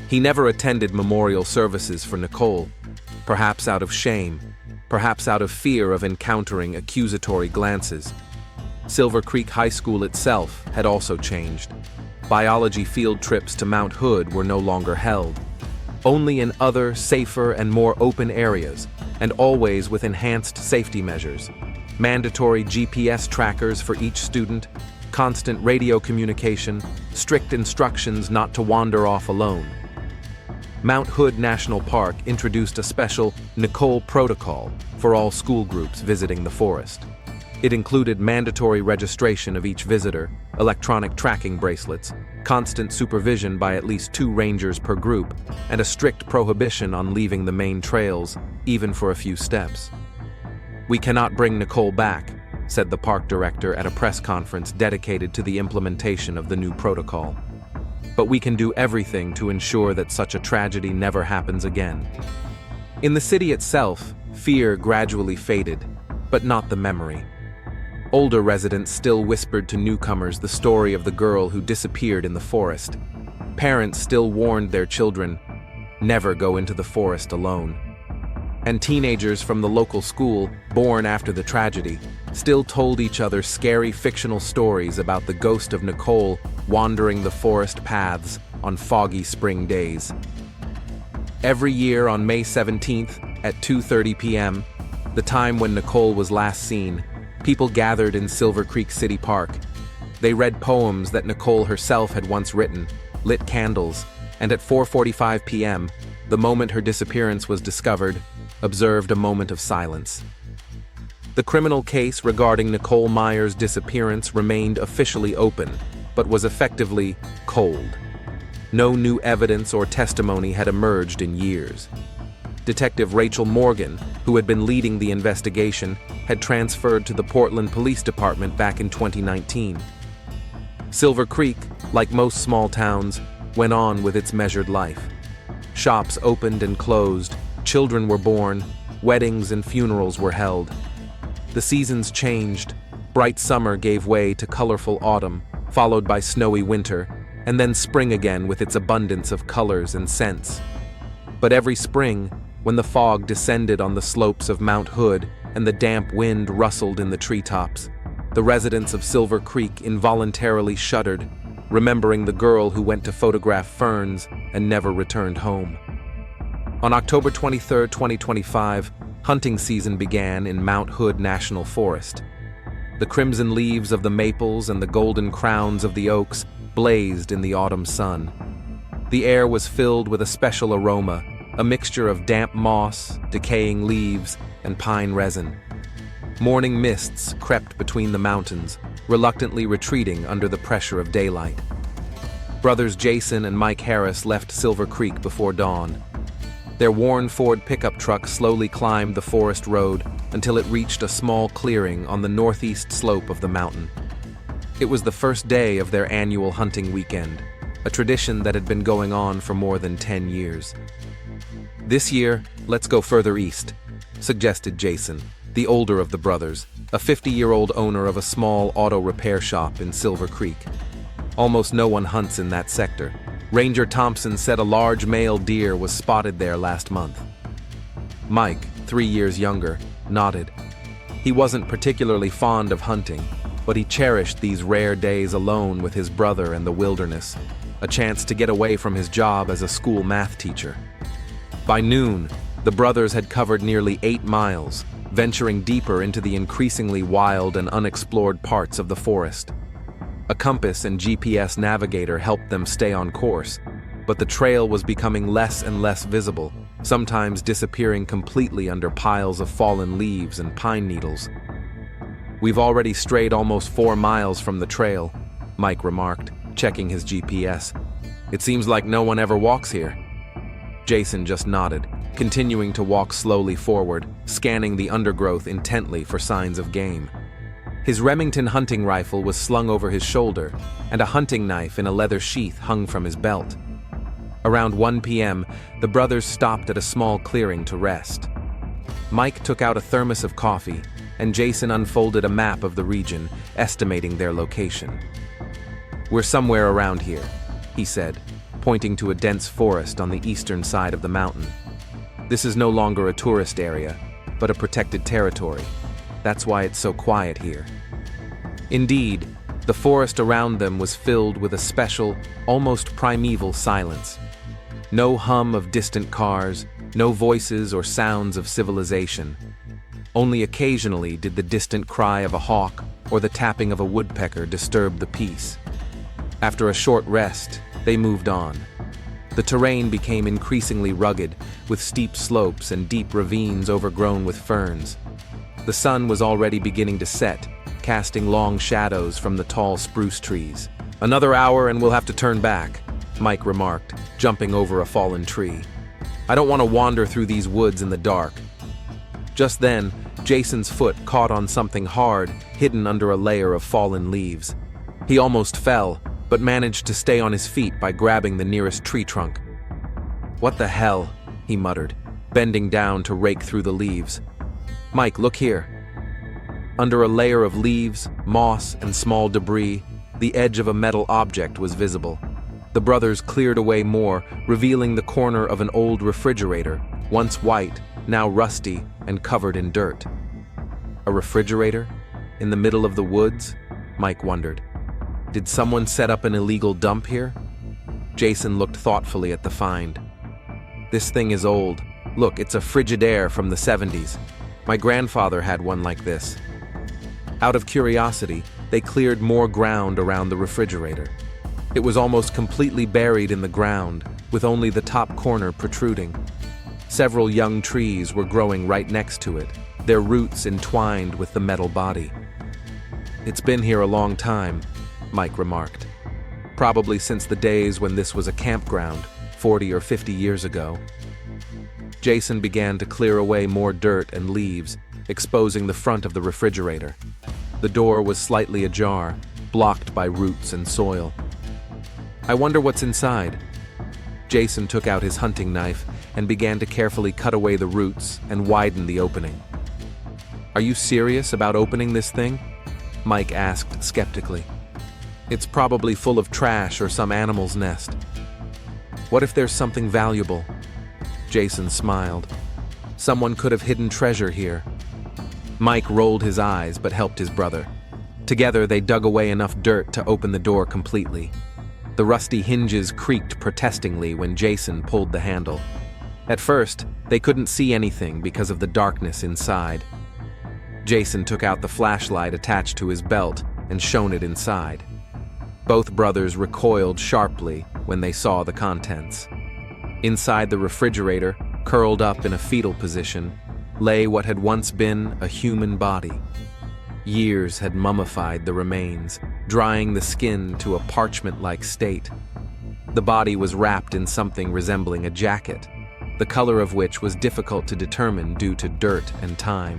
He never attended memorial services for Nicole, perhaps out of shame, perhaps out of fear of encountering accusatory glances. Silver Creek High School itself had also changed. Biology field trips to Mount Hood were no longer held. Only in other, safer, and more open areas, and always with enhanced safety measures. Mandatory GPS trackers for each student, constant radio communication, strict instructions not to wander off alone. Mount Hood National Park introduced a special Nicole protocol for all school groups visiting the forest. It included mandatory registration of each visitor, electronic tracking bracelets, constant supervision by at least 2 rangers per group, and a strict prohibition on leaving the main trails, even for a few steps. "We cannot bring Nicole back," said the park director at a press conference dedicated to the implementation of the new protocol. "But we can do everything to ensure that such a tragedy never happens again." In the city itself, fear gradually faded, but not the memory. Older residents still whispered to newcomers the story of the girl who disappeared in the forest. Parents still warned their children, "Never go into the forest alone." And teenagers from the local school, born after the tragedy, still told each other scary fictional stories about the ghost of Nicole wandering the forest paths on foggy spring days. Every year on May 17th at 2:30 p.m., the time when Nicole was last seen, people gathered in Silver Creek City Park. They read poems that Nicole herself had once written, lit candles, and at 4:45 p.m., the moment her disappearance was discovered, observed a moment of silence. The criminal case regarding Nicole Meyer's disappearance remained officially open, but was effectively cold. No new evidence or testimony had emerged in years. Detective Rachel Morgan, who had been leading the investigation, had transferred to the Portland Police Department back in 2019. Silver Creek, like most small towns, went on with its measured life. Shops opened and closed, children were born, weddings and funerals were held. The seasons changed. Bright summer gave way to colorful autumn, followed by snowy winter, and then spring again with its abundance of colors and scents. But every spring, when the fog descended on the slopes of Mount Hood and the damp wind rustled in the treetops, the residents of Silver Creek involuntarily shuddered, remembering the girl who went to photograph ferns and never returned home. On October 23, 2025, hunting season began in Mount Hood National Forest. The crimson leaves of the maples and the golden crowns of the oaks blazed in the autumn sun. The air was filled with a special aroma, a mixture of damp moss, decaying leaves, and pine resin. Morning mists crept between the mountains, reluctantly retreating under the pressure of daylight. Brothers Jason and Mike Harris left Silver Creek before dawn. Their worn Ford pickup truck slowly climbed the forest road until it reached a small clearing on the northeast slope of the mountain. It was the first day of their annual hunting weekend, a tradition that had been going on for more than 10 years. "This year, let's go further east," suggested Jason, the older of the brothers, a 50-year-old owner of a small auto repair shop in Silver Creek. Almost no one hunts in that sector. Ranger Thompson said a large male deer was spotted there last month. Mike, 3 years younger, nodded. He wasn't particularly fond of hunting, but he cherished these rare days alone with his brother and the wilderness, a chance to get away from his job as a school math teacher. By noon, the brothers had covered nearly 8 miles, venturing deeper into the increasingly wild and unexplored parts of the forest. A compass and GPS navigator helped them stay on course, but the trail was becoming less and less visible, sometimes disappearing completely under piles of fallen leaves and pine needles. "We've already strayed almost 4 miles from the trail," Mike remarked, checking his GPS. "It seems like no one ever walks here." Jason just nodded, continuing to walk slowly forward, scanning the undergrowth intently for signs of game. His Remington hunting rifle was slung over his shoulder, and a hunting knife in a leather sheath hung from his belt. Around 1 p.m., the brothers stopped at a small clearing to rest. Mike took out a thermos of coffee, and Jason unfolded a map of the region, estimating their location. "We're somewhere around here," he said, pointing to a dense forest on the eastern side of the mountain. "This is no longer a tourist area, but a protected territory. That's why it's so quiet here." Indeed, the forest around them was filled with a special, almost primeval silence. No hum of distant cars, no voices or sounds of civilization. Only occasionally did the distant cry of a hawk or the tapping of a woodpecker disturb the peace. After a short rest, they moved on. The terrain became increasingly rugged, with steep slopes and deep ravines overgrown with ferns. The sun was already beginning to set, casting long shadows from the tall spruce trees. "Another hour and we'll have to turn back," Mike remarked, jumping over a fallen tree. "I don't want to wander through these woods in the dark." Just then, Jason's foot caught on something hard, hidden under a layer of fallen leaves. He almost fell, but managed to stay on his feet by grabbing the nearest tree trunk. "What the hell?" he muttered, bending down to rake through the leaves. "Mike, look here." Under a layer of leaves, moss, and small debris, the edge of a metal object was visible. The brothers cleared away more, revealing the corner of an old refrigerator, once white, now rusty, and covered in dirt. A refrigerator? In the middle of the woods? Mike wondered. Did someone set up an illegal dump here? Jason looked thoughtfully at the find. "This thing is old. Look, it's a Frigidaire from the 70s. My grandfather had one like this." Out of curiosity, they cleared more ground around the refrigerator. It was almost completely buried in the ground, with only the top corner protruding. Several young trees were growing right next to it, their roots entwined with the metal body. "It's been here a long time," Mike remarked. "Probably since the days when this was a campground, 40 or 50 years ago." Jason began to clear away more dirt and leaves, exposing the front of the refrigerator. The door was slightly ajar, blocked by roots and soil. "I wonder what's inside." Jason took out his hunting knife and began to carefully cut away the roots and widen the opening. "Are you serious about opening this thing?" Mike asked skeptically. "It's probably full of trash or some animal's nest." "What if there's something valuable?" Jason smiled. "Someone could have hidden treasure here." Mike rolled his eyes but helped his brother. Together they dug away enough dirt to open the door completely. The rusty hinges creaked protestingly when Jason pulled the handle. At first, they couldn't see anything because of the darkness inside. Jason took out the flashlight attached to his belt and shone it inside. Both brothers recoiled sharply when they saw the contents. Inside the refrigerator, curled up in a fetal position, lay what had once been a human body. Years had mummified the remains, drying the skin to a parchment-like state. The body was wrapped in something resembling a jacket, the color of which was difficult to determine due to dirt and time.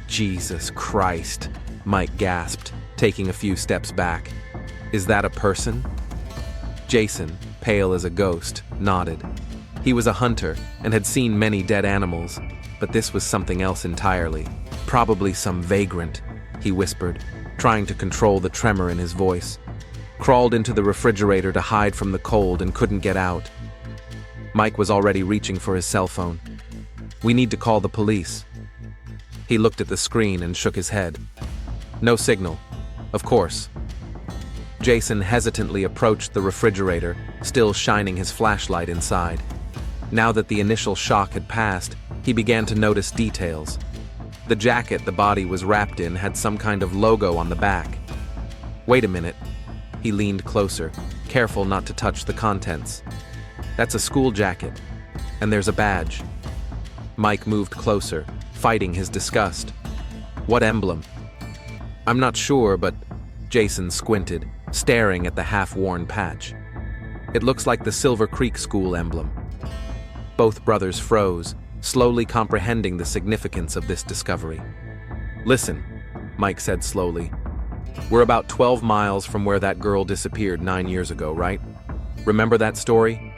"Jesus Christ," Mike gasped, taking a few steps back. "Is that a person?" Jason, pale as a ghost, nodded. He was a hunter and had seen many dead animals, but this was something else entirely. "Probably some vagrant," he whispered, trying to control the tremor in his voice. "Crawled into the refrigerator to hide from the cold and couldn't get out." Mike was already reaching for his cell phone. "We need to call the police." He looked at the screen and shook his head. "No signal. Of course." Jason hesitantly approached the refrigerator, still shining his flashlight inside. Now that the initial shock had passed, he began to notice details. The jacket the body was wrapped in had some kind of logo on the back. "Wait a minute." He leaned closer, careful not to touch the contents. "That's a school jacket, and there's a badge." Mike moved closer, fighting his disgust. "What emblem?" "I'm not sure, but..." Jason squinted, staring at the half-worn patch. "It looks like the Silver Creek School emblem." Both brothers froze, slowly comprehending the significance of this discovery. "Listen," Mike said slowly. "We're about 12 miles from where that girl disappeared 9 years ago, right? Remember that story?"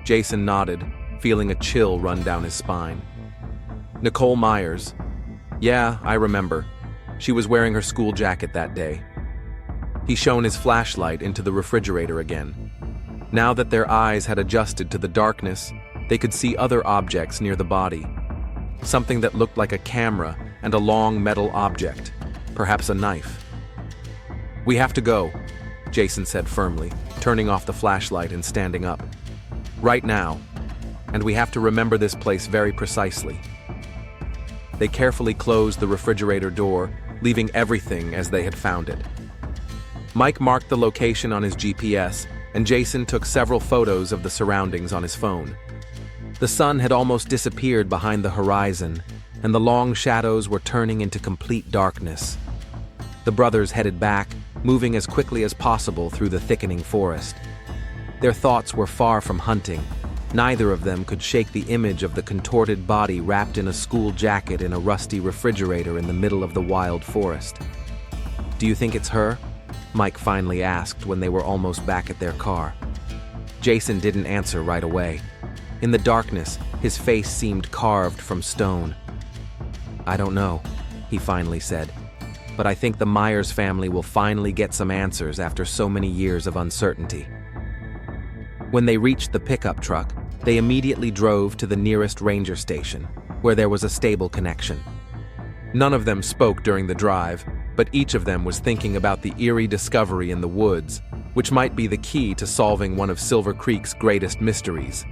Jason nodded, feeling a chill run down his spine. "Nicole Myers. Yeah, I remember. She was wearing her school jacket that day." He shone his flashlight into the refrigerator again. Now that their eyes had adjusted to the darkness, they could see other objects near the body. Something that looked like a camera and a long metal object, perhaps a knife. "We have to go," Jason said firmly, turning off the flashlight and standing up. "Right now. And we have to remember this place very precisely." They carefully closed the refrigerator door, leaving everything as they had found it. Mike marked the location on his GPS, and Jason took several photos of the surroundings on his phone. The sun had almost disappeared behind the horizon, and the long shadows were turning into complete darkness. The brothers headed back, moving as quickly as possible through the thickening forest. Their thoughts were far from hunting. Neither of them could shake the image of the contorted body wrapped in a school jacket in a rusty refrigerator in the middle of the wild forest. "Do you think it's her?" Mike finally asked when they were almost back at their car. Jason didn't answer right away. In the darkness, his face seemed carved from stone. "I don't know," he finally said, "but I think the Myers family will finally get some answers after so many years of uncertainty." When they reached the pickup truck, they immediately drove to the nearest ranger station, where there was a stable connection. None of them spoke during the drive, but each of them was thinking about the eerie discovery in the woods, which might be the key to solving one of Silver Creek's greatest mysteries.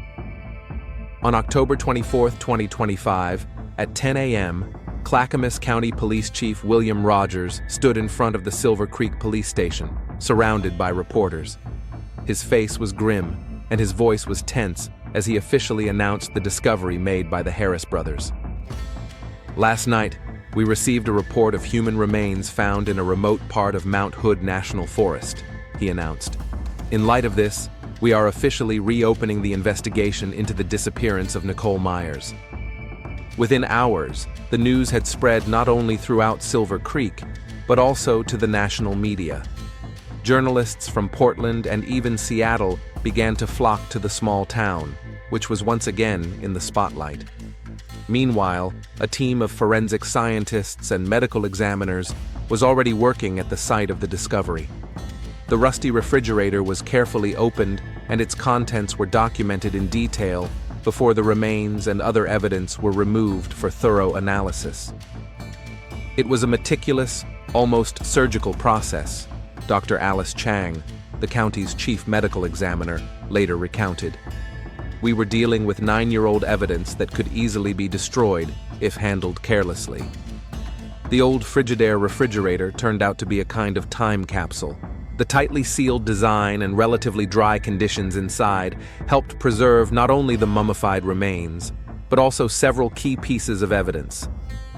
On October 24, 2025, at 10 a.m., Clackamas County Police Chief William Rogers stood in front of the Silver Creek Police Station, surrounded by reporters. His face was grim, and his voice was tense as he officially announced the discovery made by the Harris brothers. Last night, we received a report of human remains found in a remote part of Mount Hood National Forest, he announced. In light of this, we are officially reopening the investigation into the disappearance of Nicole Myers. Within hours, the news had spread not only throughout Silver Creek, but also to the national media. Journalists from Portland and even Seattle began to flock to the small town, which was once again in the spotlight. Meanwhile, a team of forensic scientists and medical examiners was already working at the site of the discovery. The rusty refrigerator was carefully opened and its contents were documented in detail before the remains and other evidence were removed for thorough analysis. It was a meticulous, almost surgical process, Dr. Alice Chang, the county's chief medical examiner, later recounted. We were dealing with 9-year-old evidence that could easily be destroyed if handled carelessly. The old Frigidaire refrigerator turned out to be a kind of time capsule. The tightly sealed design and relatively dry conditions inside helped preserve not only the mummified remains, but also several key pieces of evidence.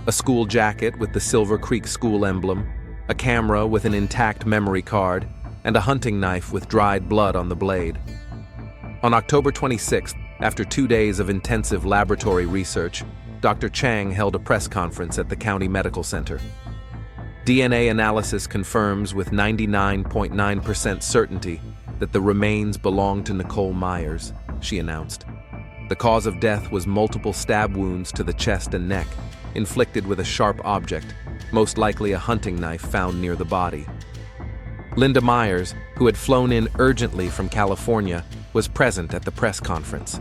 A school jacket with the Silver Creek school emblem, a camera with an intact memory card, and a hunting knife with dried blood on the blade. On October 26th, after 2 days of intensive laboratory research, Dr. Chang held a press conference at the County Medical Center. DNA analysis confirms with 99.9% certainty that the remains belong to Nicole Myers, she announced. The cause of death was multiple stab wounds to the chest and neck, inflicted with a sharp object, most likely a hunting knife found near the body. Linda Myers, who had flown in urgently from California, was present at the press conference.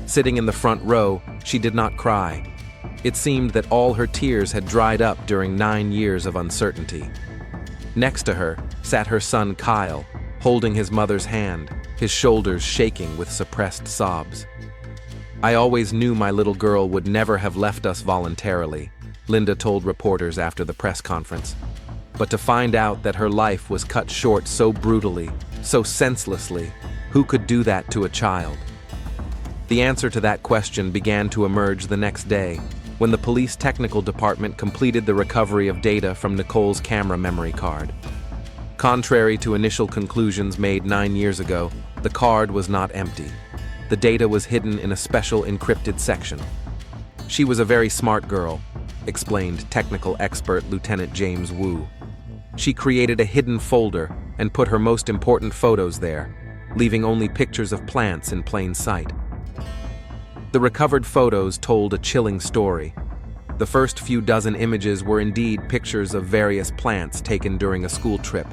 Sitting in the front row, she did not cry. It seemed that all her tears had dried up during 9 years of uncertainty. Next to her sat her son Kyle, holding his mother's hand, his shoulders shaking with suppressed sobs. "I always knew my little girl would never have left us voluntarily," Linda told reporters after the press conference. But to find out that her life was cut short so brutally, so senselessly, who could do that to a child? The answer to that question began to emerge the next day, when the police technical department completed the recovery of data from Nicole's camera memory card. Contrary to initial conclusions made 9 years ago, the card was not empty. The data was hidden in a special encrypted section. "She was a very smart girl," explained technical expert Lieutenant James Wu. "She created a hidden folder and put her most important photos there, leaving only pictures of plants in plain sight." The recovered photos told a chilling story. The first few dozen images were indeed pictures of various plants taken during a school trip.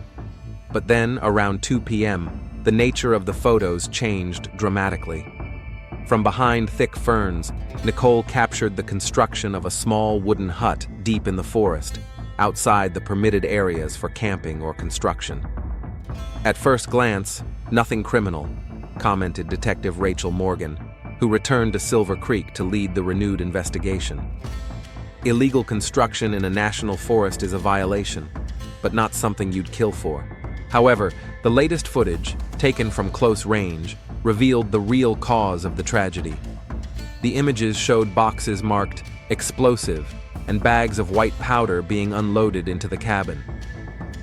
But then, around 2 p.m., the nature of the photos changed dramatically. From behind thick ferns, Nicole captured the construction of a small wooden hut deep in the forest, outside the permitted areas for camping or construction. "At first glance, nothing criminal," commented Detective Rachel Morgan, who returned to Silver Creek to lead the renewed investigation. "Illegal construction in a national forest is a violation, but not something you'd kill for." However, the latest footage, taken from close range, revealed the real cause of the tragedy. The images showed boxes marked "explosive" and bags of white powder being unloaded into the cabin.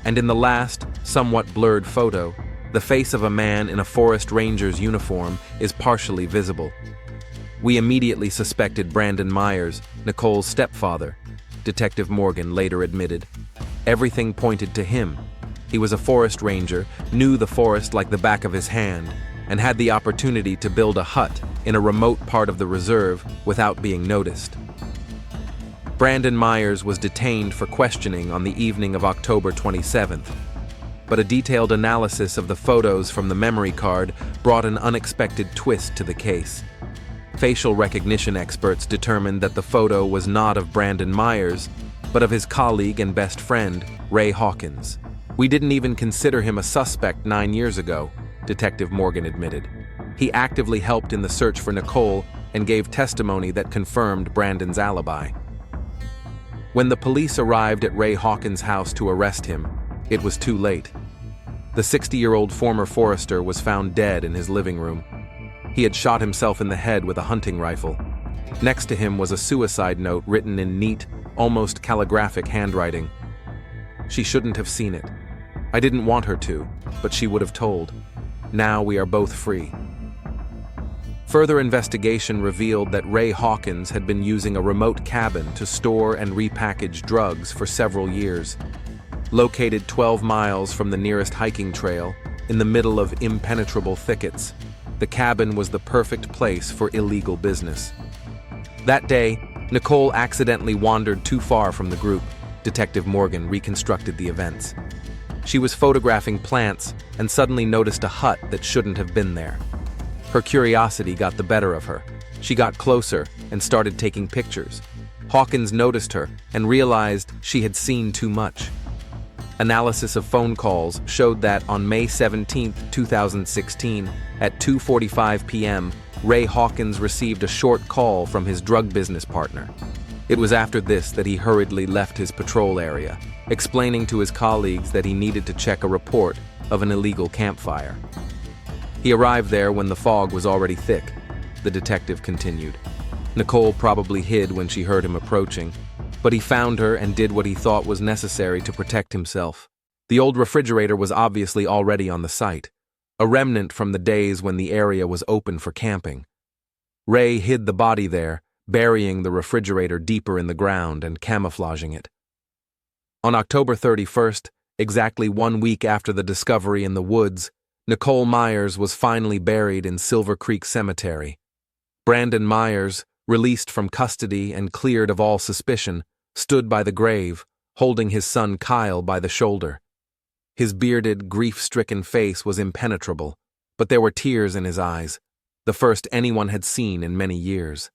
And in the last, somewhat blurred photo, the face of a man in a forest ranger's uniform is partially visible. "We immediately suspected Brandon Myers, Nicole's stepfather," Detective Morgan later admitted. "Everything pointed to him. He was a forest ranger, knew the forest like the back of his hand, and had the opportunity to build a hut in a remote part of the reserve without being noticed." Brandon Myers was detained for questioning on the evening of October 27th. But a detailed analysis of the photos from the memory card brought an unexpected twist to the case. Facial recognition experts determined that the photo was not of Brandon Myers, but of his colleague and best friend, Ray Hawkins. "We didn't even consider him a suspect 9 years ago," Detective Morgan admitted. "He actively helped in the search for Nicole and gave testimony that confirmed Brandon's alibi." When the police arrived at Ray Hawkins' house to arrest him, it was too late. The 60-year-old former forester was found dead in his living room. He had shot himself in the head with a hunting rifle. Next to him was a suicide note written in neat, almost calligraphic handwriting. She shouldn't have seen it. I didn't want her to, but she would have told. Now we are both free. Further investigation revealed that Ray Hawkins had been using a remote cabin to store and repackage drugs for several years. Located 12 miles from the nearest hiking trail, in the middle of impenetrable thickets, the cabin was the perfect place for illegal business. That day, Nicole accidentally wandered too far from the group. Detective Morgan reconstructed the events. She was photographing plants and suddenly noticed a hut that shouldn't have been there. Her curiosity got the better of her. She got closer and started taking pictures. Hawkins noticed her and realized she had seen too much. Analysis of phone calls showed that on May 17, 2016, at 2:45 p.m., Ray Hawkins received a short call from his drug business partner. It was after this that he hurriedly left his patrol area, explaining to his colleagues that he needed to check a report of an illegal campfire. He arrived there when the fog was already thick, the detective continued. Nicole probably hid when she heard him approaching, but he found her and did what he thought was necessary to protect himself. The old refrigerator was obviously already on the site, a remnant from the days when the area was open for camping. Ray hid the body there, burying the refrigerator deeper in the ground and camouflaging it. On October 31st, exactly 1 week after the discovery in the woods, Nicole Myers was finally buried in Silver Creek Cemetery. Brandon Myers, released from custody and cleared of all suspicion, stood by the grave, holding his son Kyle by the shoulder. His bearded, grief-stricken face was impenetrable, but there were tears in his eyes, the first anyone had seen in many years.